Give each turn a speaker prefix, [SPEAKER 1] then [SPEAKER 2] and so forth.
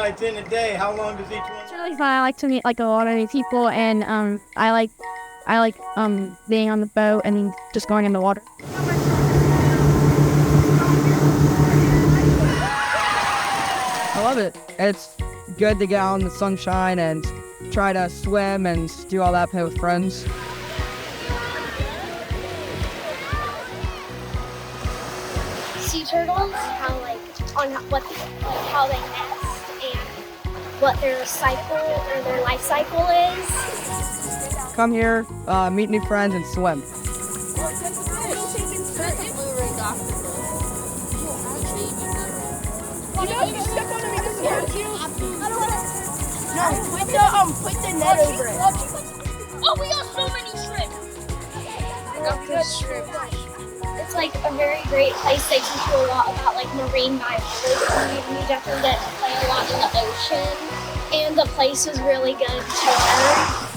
[SPEAKER 1] rides in a day. How long does each one?
[SPEAKER 2] It's really fun. I like to meet like a lot of new people, and I like being on the boat and just going in the water.
[SPEAKER 3] I love it. It's good to get out in the sunshine and try to swim and do all that play with friends.
[SPEAKER 4] Sea turtles, how how they nest and what their cycle or their life cycle is.
[SPEAKER 3] Come here, meet new friends, and swim.
[SPEAKER 5] Put the net over it.
[SPEAKER 4] Oh, we got so many shrimp. It's like a very great place. They teach you a lot about like marine biology. You definitely get to play a lot in the ocean, and the place is really good to learn.